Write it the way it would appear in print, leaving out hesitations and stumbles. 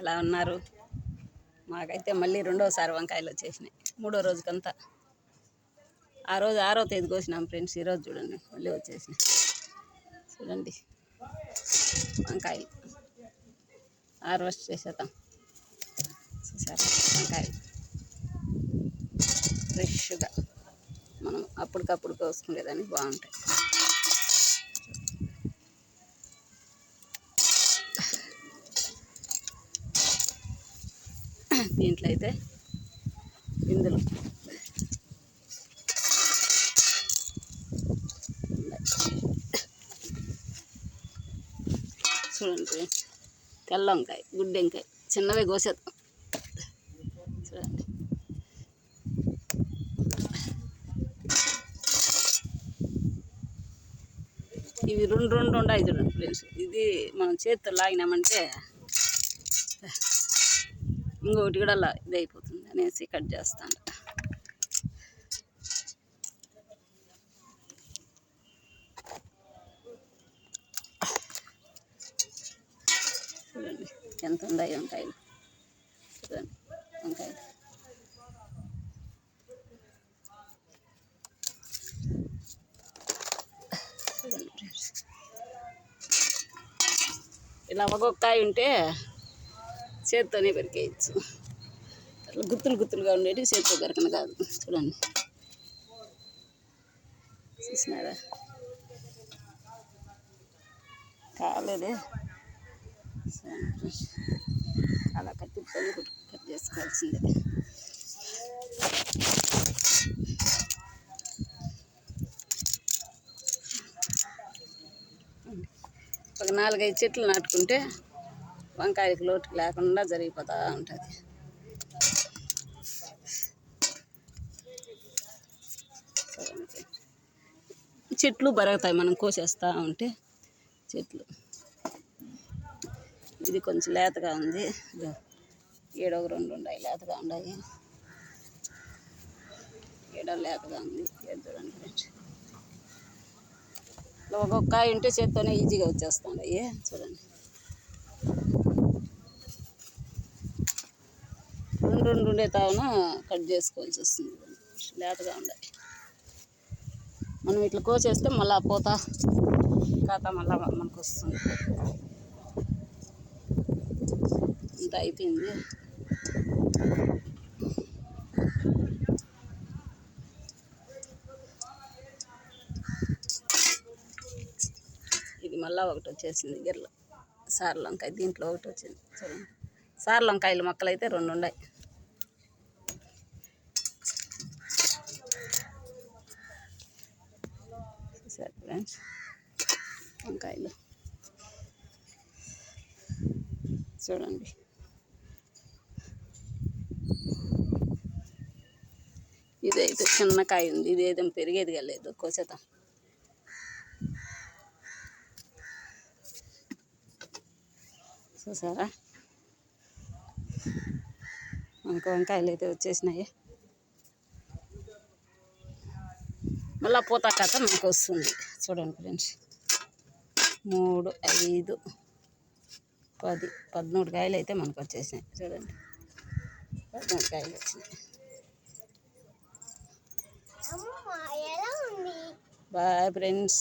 ఎలా ఉన్నారు? మాకైతే మళ్ళీ రెండోసారి వంకాయలు వచ్చేసినాయి. మూడో రోజుకంతా. ఆ రోజు 6వ తేదీ కోసినాం ఫ్రెండ్స్. ఈరోజు చూడండి మళ్ళీ వచ్చేసినాయి. చూడండి వంకాయలు హార్వెస్ట్ చేసేద్దాం. చూసారా వంకాయలు ఫ్రెష్గా మనం అప్పటికప్పుడు కోసుకునేదాన్ని బాగుంటాయి. దీంట్లో అయితే ఇందులో చూడండి తెల్ల వంకాయ, గుడ్డి వంకాయ చిన్నవే కోసేద్దాం. చూడండి ఇవి రెండు ఉన్నాయి చూడండి ఫ్రెండ్స్. ఇది మనం చేతితో లాగినామంటే ఇంకొకటి కూడా ఇది అయిపోతుంది అనేసి కట్ చేస్తాను. చూడండి ఎంత ఉన్నాయి వంకాయలు. చూడండి వంకాయలు చూడండి ఫ్రెండ్స్. ఇలా ఒక్కొక్క కాయ ఉంటే చేతితోనే పెరికేయచ్చు. అట్లా గుత్తులుగా ఉండేవి చేతితో పెరకను కాదు. చూడండి చూసినారా కాలేదే. అలా కత్తితో కట్ చేసుకోవాల్సిందే. ఒక 4-5 చెట్లు నాటుకుంటే వంకాయలకు లోటు లేకుండా జరిగిపోతూ ఉంటుంది. చెట్లు బరుగుతాయి మనం కోసేస్తూ ఉంటే. చెట్లు ఇది కొంచెం లేతగా ఉంది. ఏడో 2 ఉన్నాయి లేతగా ఉన్నాయి. ఏడో లేతగా ఉంది. చూడండి ఫ్రెండ్స్. ఒక్కొక్క కాయ ఉంటే చేత్తోనే ఈజీగా వచ్చేస్తుంది. చూడండి 2 ఉండే తావున కట్ చేసుకోవాల్సి వస్తుంది. లేతగా ఉన్నాయి. మనం ఇట్లా కోసేస్తే మళ్ళీ పోతా కాతా మళ్ళీ మనకు వస్తుంది. ఇంత అయిపోయింది. ఇది మళ్ళీ ఒకటి వచ్చేసింది గిర్ల సార్ల వంకాయ. దీంట్లో ఒకటి వచ్చింది. చూడండి సార్ల వంకాయలు మొక్కలు అయితే 2 ఉన్నాయి. చూసారు ఫ్రెండ్స్ వంకాయలు చూడండి. ఇదైతే చిన్న కాయ ఉంది. ఇది ఏదైనా పెరిగేది కాలేదు. కోసేద్దాం. చూసారా మనకు వంకాయలు అయితే వచ్చేసినాయి. మళ్ళీ పూత కథ మనకు వస్తుంది. చూడండి ఫ్రెండ్స్ 3, 5, 10, 13 కాయలు అయితే మనకు వచ్చేసినాయి. చూడండి 13 కాయలు వచ్చినాయి. Bye friends.